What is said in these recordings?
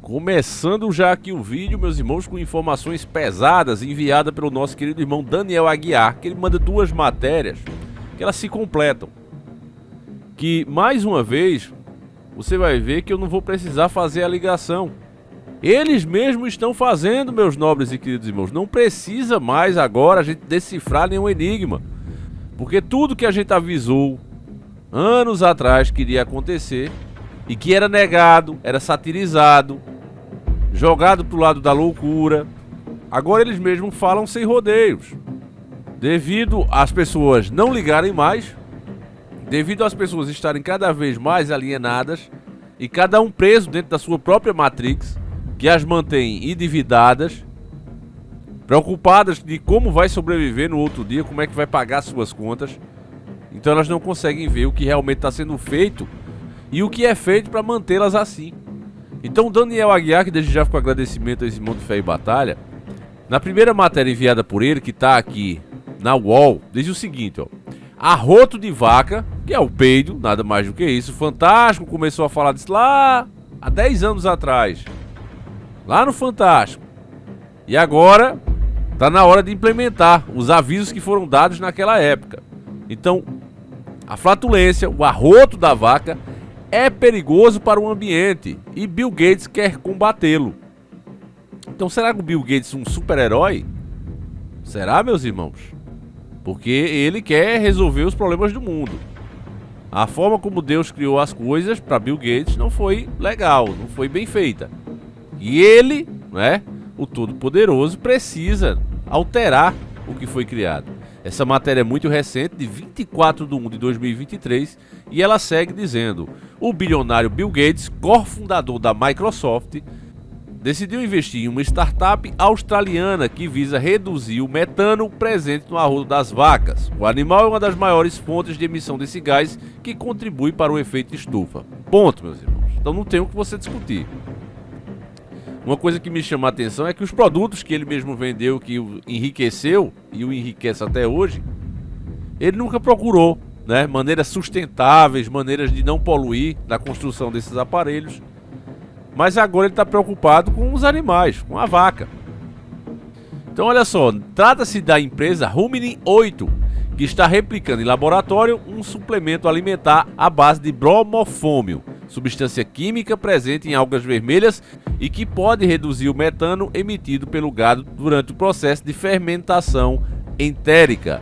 Começando já aqui o vídeo, meus irmãos, com informações pesadas enviadas pelo nosso querido irmão Daniel Aguiar, que ele manda duas matérias que elas se completam. Que, mais uma vez, você vai ver que eu não vou precisar fazer a ligação. Eles mesmos estão fazendo, meus nobres e queridos irmãos. Não precisa mais agora a gente decifrar nenhum enigma. Porque tudo que a gente avisou anos atrás que iria acontecer e que era negado, era satirizado, jogado pro lado da loucura, agora eles mesmos falam sem rodeios. Devido às pessoas não ligarem mais, devido às pessoas estarem cada vez mais alienadas e cada um preso dentro da sua própria Matrix, que as mantém endividadas, preocupadas de como vai sobreviver no outro dia, como é que vai pagar suas contas. Então elas não conseguem ver o que realmente está sendo feito e o que é feito para mantê-las assim. Então Daniel Aguiar, que desde já fica o agradecimento a esse irmão de fé e batalha, na primeira matéria enviada por ele, que está aqui na UOL, diz o seguinte, ó: arroto de vaca, que é o peido, nada mais do que isso. Fantástico começou a falar disso lá há 10 anos atrás, lá no Fantástico. E agora tá na hora de implementar os avisos que foram dados naquela época. Então, a flatulência, o arroto da vaca, é perigoso para o ambiente e Bill Gates quer combatê-lo. Então, será que o Bill Gates é um super-herói? Será, meus irmãos? Porque ele quer resolver os problemas do mundo. A forma como Deus criou as coisas para Bill Gates não foi legal, não foi bem feita. E ele, né, o Todo-Poderoso, precisa alterar o que foi criado. Essa matéria é muito recente, de 24 de 1 de 2023, e ela segue dizendo: o bilionário Bill Gates, cofundador da Microsoft, decidiu investir em uma startup australiana que visa reduzir o metano presente no arroto das vacas. O animal é uma das maiores fontes de emissão desse gás que contribui para o efeito estufa. Ponto, meus irmãos. Então não tem o que você discutir. Uma coisa que me chama a atenção é que os produtos que ele mesmo vendeu, que o enriqueceu e o enriquece até hoje, ele nunca procurou, né, maneiras sustentáveis, maneiras de não poluir na construção desses aparelhos. Mas agora ele está preocupado com os animais, com a vaca. Então olha só, trata-se da empresa Ruminin 8, que está replicando em laboratório um suplemento alimentar à base de bromofômio, substância química presente em algas vermelhas e que pode reduzir o metano emitido pelo gado durante o processo de fermentação entérica.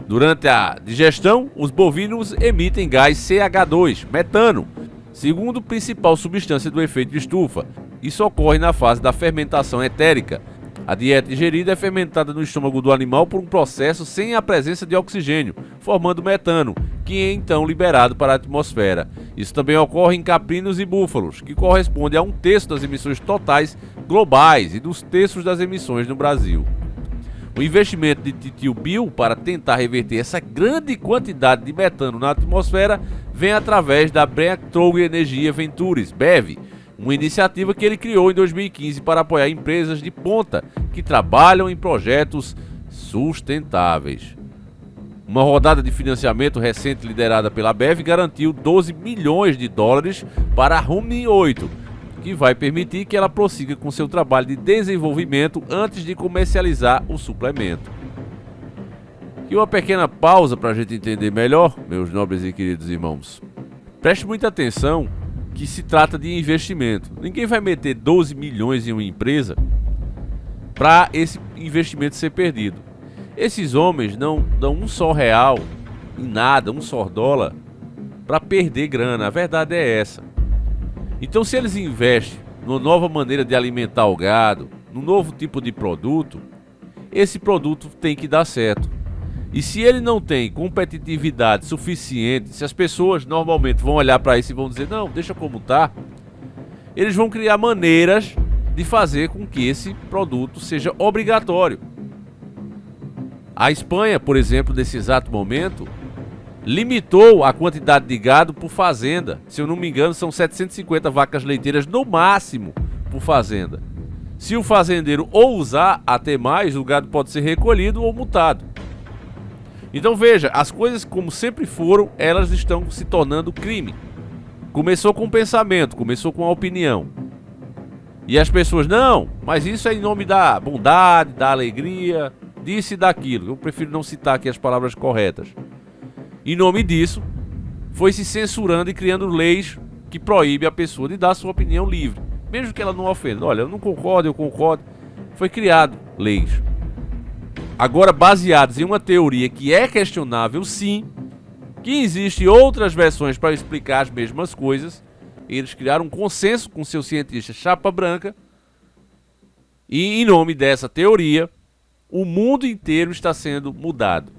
Durante a digestão, os bovinos emitem gás CH2, metano, segundo principal substância do efeito de estufa. Isso ocorre na fase da fermentação etérica. A dieta ingerida é fermentada no estômago do animal por um processo sem a presença de oxigênio, formando metano, que é então liberado para a atmosfera. Isso também ocorre em caprinos e búfalos, que corresponde a 1/3 das emissões totais globais e 2/3 das emissões no Brasil. O investimento de titio Bill para tentar reverter essa grande quantidade de metano na atmosfera vem através da Breakthrough Energia Ventures, BEV, uma iniciativa que ele criou em 2015 para apoiar empresas de ponta que trabalham em projetos sustentáveis. Uma rodada de financiamento recente liderada pela BEV garantiu 12 milhões de dólares para a Ruminin 8, que vai permitir que ela prossiga com seu trabalho de desenvolvimento antes de comercializar o suplemento. E uma pequena pausa para a gente entender melhor, meus nobres e queridos irmãos. Preste muita atenção que se trata de investimento. Ninguém vai meter 12 milhões em uma empresa para esse investimento ser perdido. Esses homens não dão um só real em nada, um só dólar, para perder grana. A verdade é essa. Então, se eles investem numa nova maneira de alimentar o gado, num novo tipo de produto, esse produto tem que dar certo. E se ele não tem competitividade suficiente, se as pessoas normalmente vão olhar para isso e vão dizer, não, deixa como tá, eles vão criar maneiras de fazer com que esse produto seja obrigatório. A Espanha, por exemplo, nesse exato momento, limitou a quantidade de gado por fazenda. Se eu não me engano, são 750 vacas leiteiras no máximo por fazenda. Se o fazendeiro ousar até mais, o gado pode ser recolhido ou multado. Então veja, as coisas como sempre foram, elas estão se tornando crime. Começou com o pensamento, começou com a opinião. E as pessoas, não, mas isso é em nome da bondade, da alegria, disso e daquilo. Eu prefiro não citar aqui as palavras corretas. Em nome disso, foi se censurando e criando leis que proíbem a pessoa de dar sua opinião livre, mesmo que ela não ofenda. Olha, eu não concordo, eu concordo. Foi criado leis. Agora, baseados em uma teoria que é questionável, sim, que existem outras versões para explicar as mesmas coisas, eles criaram um consenso com seus cientistas chapa branca e, em nome dessa teoria, o mundo inteiro está sendo mudado.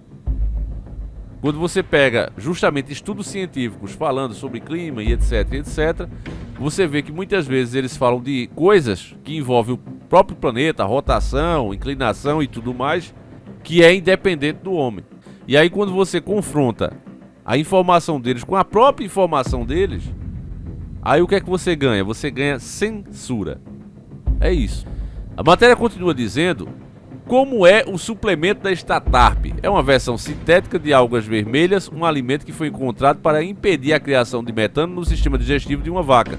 Quando você pega justamente estudos científicos falando sobre clima e etc, você vê que muitas vezes eles falam de coisas que envolvem o próprio planeta, rotação, inclinação e tudo mais, que é independente do homem. E aí quando você confronta a informação deles com a própria informação deles, aí o que é que você ganha? Você ganha censura. É isso. A matéria continua dizendo como é o suplemento da Statarp. É uma versão sintética de algas vermelhas, um alimento que foi encontrado para impedir a criação de metano no sistema digestivo de uma vaca.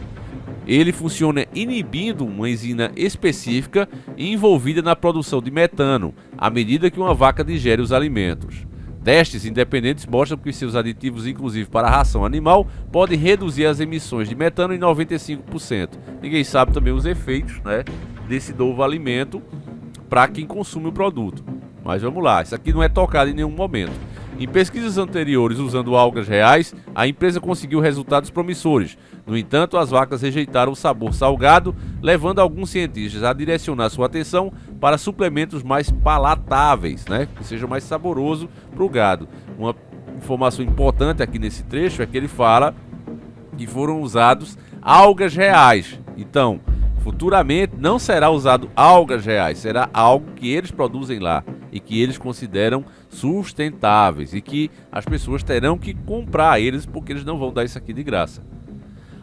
Ele funciona inibindo uma enzima específica envolvida na produção de metano, à medida que uma vaca digere os alimentos. Testes independentes mostram que seus aditivos, inclusive para a ração animal, podem reduzir as emissões de metano em 95%. Ninguém sabe também os efeitos, né, desse novo alimento para quem consome o produto. Mas vamos lá, isso aqui não é tocado em nenhum momento. Em pesquisas anteriores usando algas reais, a empresa conseguiu resultados promissores. No entanto, as vacas rejeitaram o sabor salgado, levando alguns cientistas a direcionar sua atenção para suplementos mais palatáveis, né? Que seja mais saboroso para o gado. Uma informação importante aqui nesse trecho é que ele fala que foram usados algas reais. Então, futuramente não será usado algas reais, será algo que eles produzem lá e que eles consideram sustentáveis e que as pessoas terão que comprar eles porque eles não vão dar isso aqui de graça.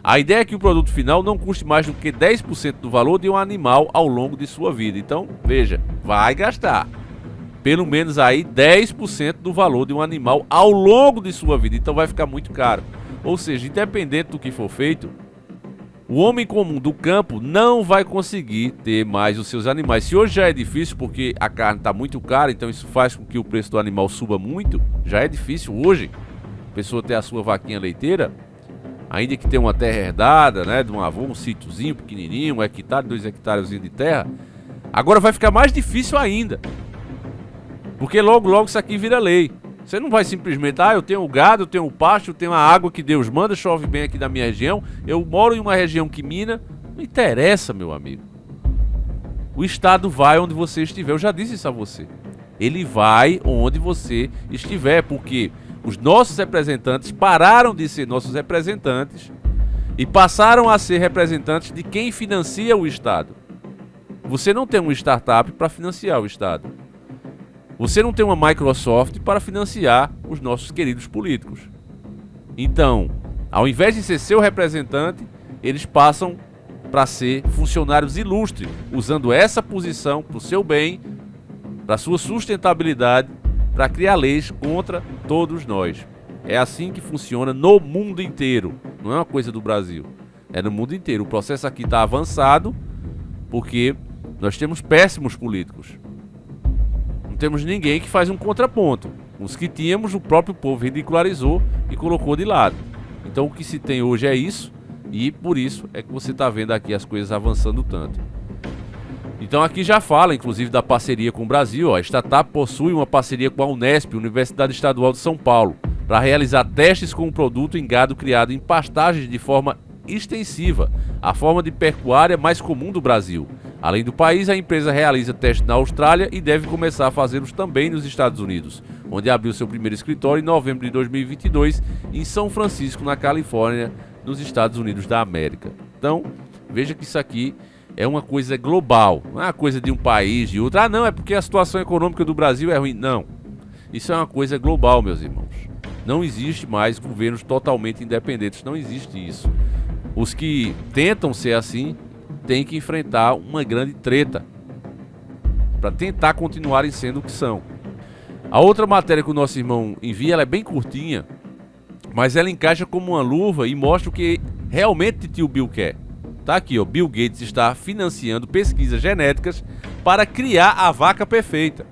A ideia é que o produto final não custe mais do que 10% do valor de um animal ao longo de sua vida. Então, veja, vai gastar pelo menos aí 10% do valor de um animal ao longo de sua vida. Então vai ficar muito caro. Ou seja, independente do que for feito, o homem comum do campo não vai conseguir ter mais os seus animais. Se hoje já é difícil porque a carne está muito cara, então isso faz com que o preço do animal suba muito, já é difícil hoje a pessoa ter a sua vaquinha leiteira, ainda que tenha uma terra herdada, né, de um avô, um sítiozinho pequenininho, 1 hectare, 2 hectares de terra. Agora vai ficar mais difícil ainda, porque logo logo isso aqui vira lei. Você não vai simplesmente, eu tenho o gado, eu tenho o pasto, eu tenho a água que Deus manda, chove bem aqui na minha região, eu moro em uma região que mina. Não interessa, meu amigo. O Estado vai onde você estiver, eu já disse isso a você. Ele vai onde você estiver, porque os nossos representantes pararam de ser nossos representantes e passaram a ser representantes de quem financia o Estado. Você não tem uma startup para financiar o Estado. Você não tem uma Microsoft para financiar os nossos queridos políticos. Então, ao invés de ser seu representante, eles passam para ser funcionários ilustres, usando essa posição para o seu bem, para a sua sustentabilidade, para criar leis contra todos nós. É assim que funciona no mundo inteiro. Não é uma coisa do Brasil. É no mundo inteiro. O processo aqui está avançado porque nós temos péssimos políticos. Não temos ninguém que faz um contraponto. Os que tínhamos, o próprio povo ridicularizou e colocou de lado. Então o que se tem hoje é isso, e por isso é que você está vendo aqui as coisas avançando tanto. Então aqui já fala, inclusive, da parceria com o Brasil. A Statarp possui uma parceria com a Unesp, Universidade Estadual de São Paulo, para realizar testes com o produto em gado criado em pastagens de forma extensiva, a forma de pecuária mais comum do Brasil. Além do país, a empresa realiza testes na Austrália e deve começar a fazê-los também nos Estados Unidos, onde abriu seu primeiro escritório em novembro de 2022 em São Francisco, na Califórnia, nos Estados Unidos da América. Então, veja que isso aqui é uma coisa global, não é uma coisa de um país, de outro. Não, é porque a situação econômica do Brasil é ruim. Não, isso é uma coisa global, meus irmãos. Não existe mais governos totalmente independentes, não existe isso. Os que tentam ser assim têm que enfrentar uma grande treta para tentar continuarem sendo o que são. A outra matéria que o nosso irmão envia, ela é bem curtinha, mas ela encaixa como uma luva e mostra o que realmente Tio Bill quer. Tá aqui, ó. Bill Gates está financiando pesquisas genéticas para criar a vaca perfeita.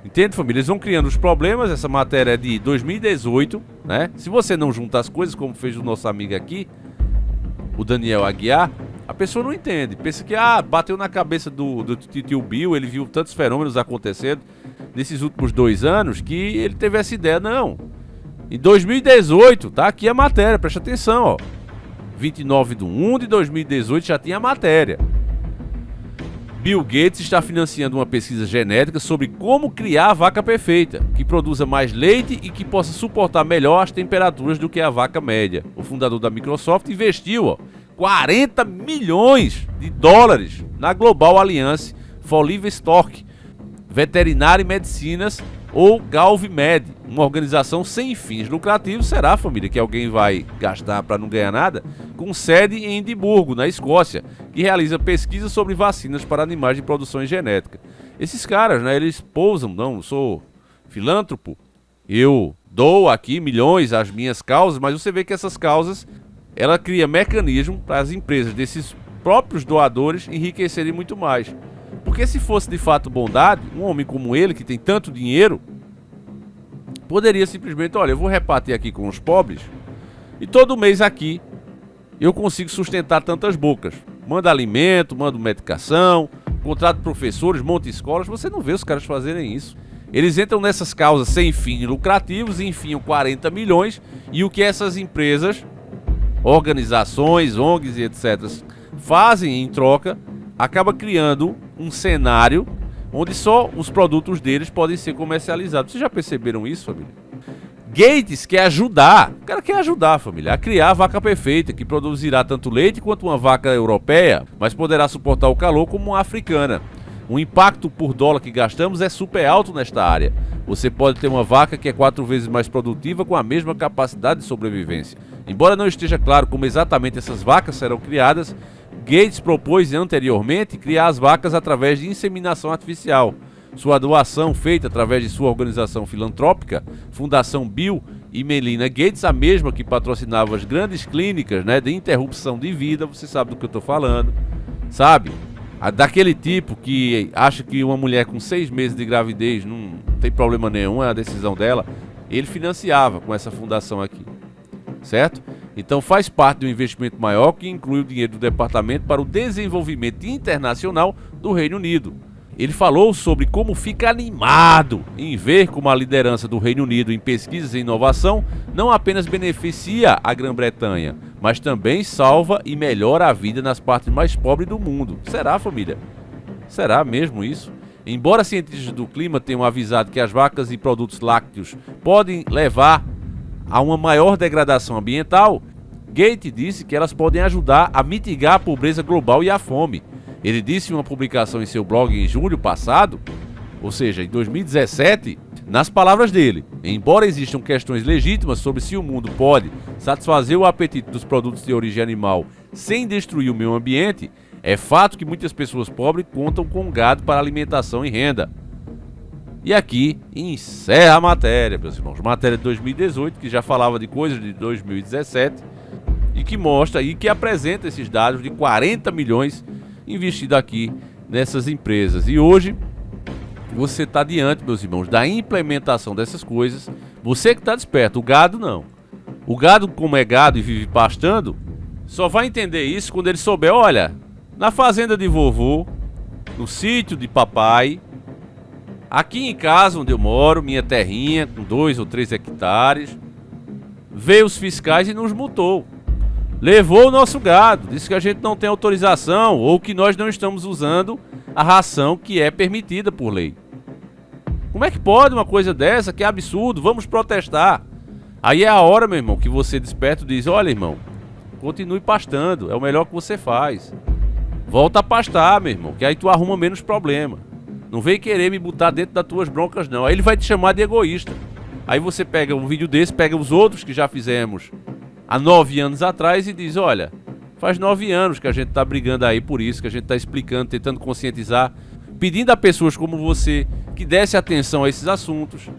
Entende, família? Eles vão criando os problemas. Essa matéria é de 2018, né? Se você não junta as coisas, como fez o nosso amigo aqui, o Daniel Aguiar, a pessoa não entende. Pensa que, bateu na cabeça do tio Bill, ele viu tantos fenômenos acontecendo nesses últimos 2 anos que ele teve essa ideia. Não. Em 2018, tá aqui a matéria, presta atenção, ó. 29/1 de 2018 já tinha a matéria. Bill Gates está financiando uma pesquisa genética sobre como criar a vaca perfeita, que produza mais leite e que possa suportar melhor as temperaturas do que a vaca média. O fundador da Microsoft investiu 40 milhões de dólares na Global Alliance for Livestock, Veterinária e Medicinas, ou GalvMed, uma organização sem fins lucrativos. Será, família, que alguém vai gastar para não ganhar nada? Com sede em Edimburgo, na Escócia, que realiza pesquisas sobre vacinas para animais de produção genética. Esses caras, né, eles pousam, não, eu sou filântropo, eu dou aqui milhões às minhas causas, mas você vê que essas causas, ela cria mecanismo para as empresas desses próprios doadores enriquecerem muito mais. Porque se fosse de fato bondade, um homem como ele, que tem tanto dinheiro, poderia simplesmente, olha, eu vou repartir aqui com os pobres e todo mês aqui eu consigo sustentar tantas bocas. Manda alimento, manda medicação, contrato professores, monta escolas. Você não vê os caras fazerem isso. Eles entram nessas causas sem fins lucrativos e enfiam 40 milhões e o que essas empresas, organizações, ONGs e etc. fazem em troca, acaba criando um cenário onde só os produtos deles podem ser comercializados. Vocês já perceberam isso, família? Gates quer ajudar, o cara quer ajudar, família, a criar a vaca perfeita, que produzirá tanto leite quanto uma vaca europeia, mas poderá suportar o calor como uma africana. O impacto por dólar que gastamos é super alto nesta área. Você pode ter uma vaca que é 4 vezes mais produtiva com a mesma capacidade de sobrevivência. Embora não esteja claro como exatamente essas vacas serão criadas, Gates propôs anteriormente criar as vacas através de inseminação artificial. Sua doação, feita através de sua organização filantrópica, Fundação Bill e Melinda Gates, a mesma que patrocinava as grandes clínicas, né, de interrupção de vida, você sabe do que eu estou falando, sabe? Daquele tipo que acha que uma mulher com 6 meses de gravidez não tem problema nenhum, é a decisão dela. Ele financiava com essa fundação aqui, certo? Então faz parte de um investimento maior que inclui o dinheiro do Departamento para o Desenvolvimento Internacional do Reino Unido. Ele falou sobre como fica animado em ver como a liderança do Reino Unido em pesquisas e inovação não apenas beneficia a Grã-Bretanha, mas também salva e melhora a vida nas partes mais pobres do mundo. Será, família? Será mesmo isso? Embora cientistas do clima tenham avisado que as vacas e produtos lácteos podem levar a uma maior degradação ambiental, Gates disse que elas podem ajudar a mitigar a pobreza global e a fome. Ele disse em uma publicação em seu blog em julho passado, ou seja, em 2017, nas palavras dele: embora existam questões legítimas sobre se o mundo pode satisfazer o apetite dos produtos de origem animal sem destruir o meio ambiente, é fato que muitas pessoas pobres contam com gado para alimentação e renda. E aqui encerra a matéria, meus irmãos. Matéria de 2018, que já falava de coisas de 2017 e que mostra e que apresenta esses dados de 40 milhões investidos aqui nessas empresas. E hoje você está diante, meus irmãos, da implementação dessas coisas. Você que está desperto, o gado não. O gado, como é gado e vive pastando, só vai entender isso quando ele souber, olha, na fazenda de vovô, no sítio de papai, aqui em casa onde eu moro, minha terrinha com 2 ou 3 hectares, veio os fiscais e nos multou. Levou o nosso gado, disse que a gente não tem autorização ou que nós não estamos usando a ração que é permitida por lei. Como é que pode uma coisa dessa? Que absurdo, vamos protestar. Aí é a hora, meu irmão, que você desperta e diz, olha, irmão, continue pastando, é o melhor que você faz. Volta a pastar, meu irmão, que aí tu arruma menos problema. Não vem querer me botar dentro das tuas broncas, não. Aí ele vai te chamar de egoísta. Aí você pega um vídeo desse, pega os outros que já fizemos há 9 anos atrás e diz, olha, faz 9 anos que a gente tá brigando aí por isso, que a gente tá explicando, tentando conscientizar, pedindo a pessoas como você que desse atenção a esses assuntos,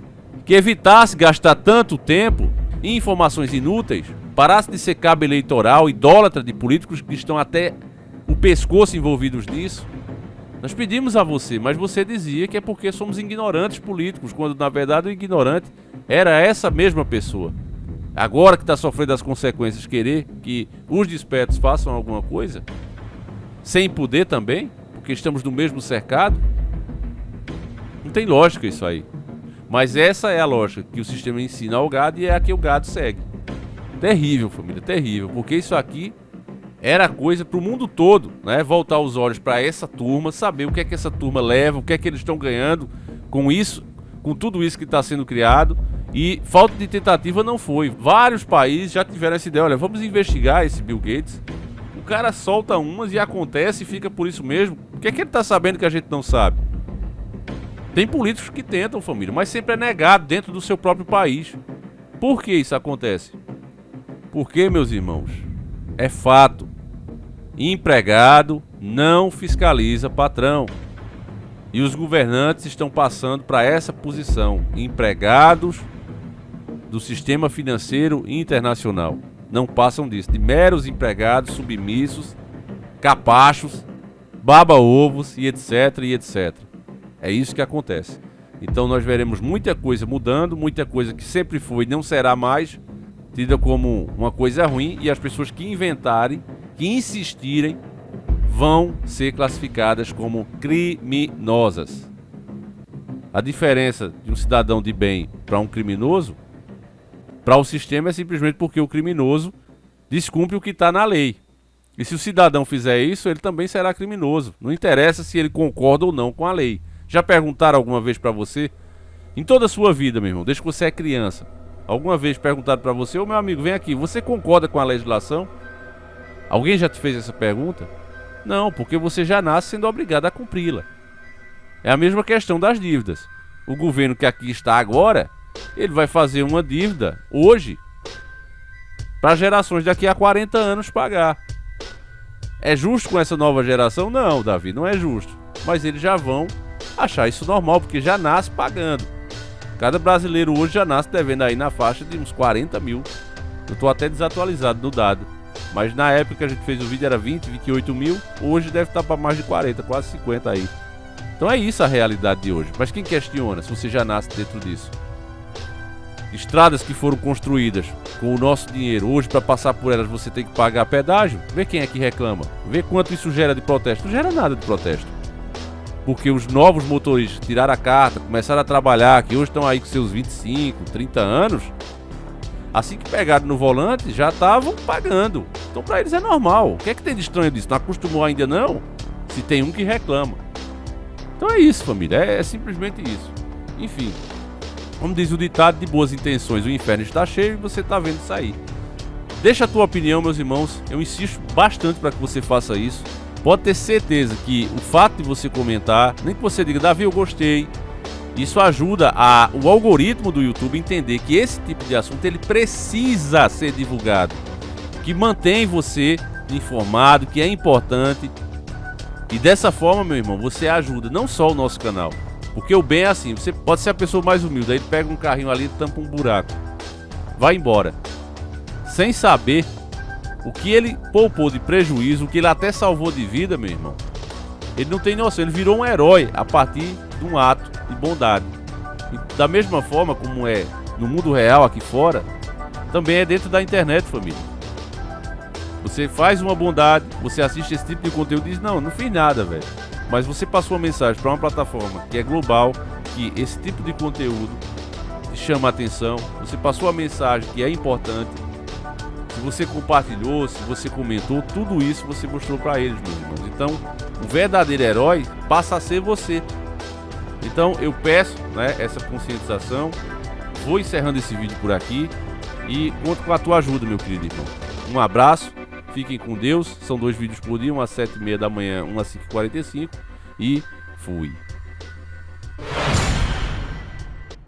que evitasse gastar tanto tempo em informações inúteis, parasse de ser cabo eleitoral, idólatra de políticos que estão até pescoço envolvidos nisso. Nós pedimos a você, mas você dizia que é porque somos ignorantes políticos, quando na verdade o ignorante era essa mesma pessoa. Agora que está sofrendo as consequências, querer que os despertos façam alguma coisa, sem poder também, porque estamos no mesmo cercado. Não tem lógica isso aí. Mas essa é a lógica que o sistema ensina ao gado e é a que o gado segue. Terrível, família, terrível, porque isso aqui era coisa para o mundo todo, né? Voltar os olhos para essa turma, saber o que é que essa turma leva, o que é que eles estão ganhando com isso, com tudo isso que está sendo criado. E falta de tentativa não foi. Vários países já tiveram essa ideia, olha, vamos investigar esse Bill Gates. O cara solta umas e acontece e fica por isso mesmo. O que é que ele está sabendo que a gente não sabe? Tem políticos que tentam, família, mas sempre é negado dentro do seu próprio país. Por que isso acontece? Porque, meus irmãos, é fato. Empregado não fiscaliza patrão. E os governantes estão passando para essa posição. Empregados do sistema financeiro internacional. Não passam disso. De meros empregados submissos, capachos, baba-ovos e etc, e etc. É isso que acontece. Então nós veremos muita coisa mudando, muita coisa que sempre foi e não será mais tida como uma coisa ruim, e as pessoas que inventarem, que insistirem, vão ser classificadas como criminosas. A diferença de um cidadão de bem para um criminoso, para o sistema, é simplesmente porque o criminoso descumpre o que está na lei. E se o cidadão fizer isso, ele também será criminoso. Não interessa se ele concorda ou não com a lei. Já perguntaram alguma vez para você? Em toda a sua vida, meu irmão, desde que você é criança, alguma vez perguntaram para você: ô meu amigo, vem aqui, você concorda com a legislação? Alguém já te fez essa pergunta? Não, porque você já nasce sendo obrigado a cumpri-la. É a mesma questão das dívidas. O governo que aqui está agora, ele vai fazer uma dívida hoje para gerações daqui a 40 anos pagar. É justo com essa nova geração? Não, Davi, não é justo. Mas eles já vão achar isso normal, porque já nasce pagando. Cada brasileiro hoje já nasce devendo aí na faixa de uns 40 mil. Eu estou até desatualizado no dado, mas na época que a gente fez o vídeo era 20, 28 mil. Hoje deve estar para mais de 40, quase 50 aí. Então é isso a realidade de hoje. Mas quem questiona se você já nasce dentro disso? Estradas que foram construídas com o nosso dinheiro, hoje para passar por elas você tem que pagar pedágio. Vê quem é que reclama. Vê quanto isso gera de protesto. Não gera nada de protesto. Porque os novos motoristas tiraram a carta, começaram a trabalhar, que hoje estão aí com seus 25, 30 anos, assim que pegaram no volante, já estavam pagando. Então para eles é normal. O que é que tem de estranho disso? Não acostumou ainda não? Se tem um que reclama. Então é isso, família. É simplesmente isso. Enfim, como diz o ditado, de boas intenções o inferno está cheio e você está vendo sair. Deixa a tua opinião, meus irmãos. Eu insisto bastante para que você faça isso. Pode ter certeza que o fato de você comentar, nem que você diga, Davi, eu gostei, isso ajuda o algoritmo do YouTube a entender que esse tipo de assunto ele precisa ser divulgado, que mantém você informado, que é importante. E dessa forma, meu irmão, você ajuda não só o nosso canal, porque o bem é assim, você pode ser a pessoa mais humilde, aí ele pega um carrinho ali e tampa um buraco, vai embora, sem saber o que ele poupou de prejuízo, o que ele até salvou de vida, meu irmão. Ele não tem noção, ele virou um herói a partir de um ato de bondade. E da mesma forma como é no mundo real aqui fora, também é dentro da internet, família. Você faz uma bondade, você assiste esse tipo de conteúdo e diz, não fiz nada, velho. Mas você passou uma mensagem para uma plataforma que é global, que esse tipo de conteúdo te chama a atenção, você passou a mensagem que é importante. Se você compartilhou, se você comentou, tudo isso você mostrou para eles, meus irmãos. Então, o verdadeiro herói passa a ser você. Então, eu peço, né, essa conscientização. Vou encerrando esse vídeo por aqui e conto com a tua ajuda, meu querido irmão. Um abraço, fiquem com Deus. São 2 vídeos por dia, um às 7h30 da manhã, um às 5h45 e fui.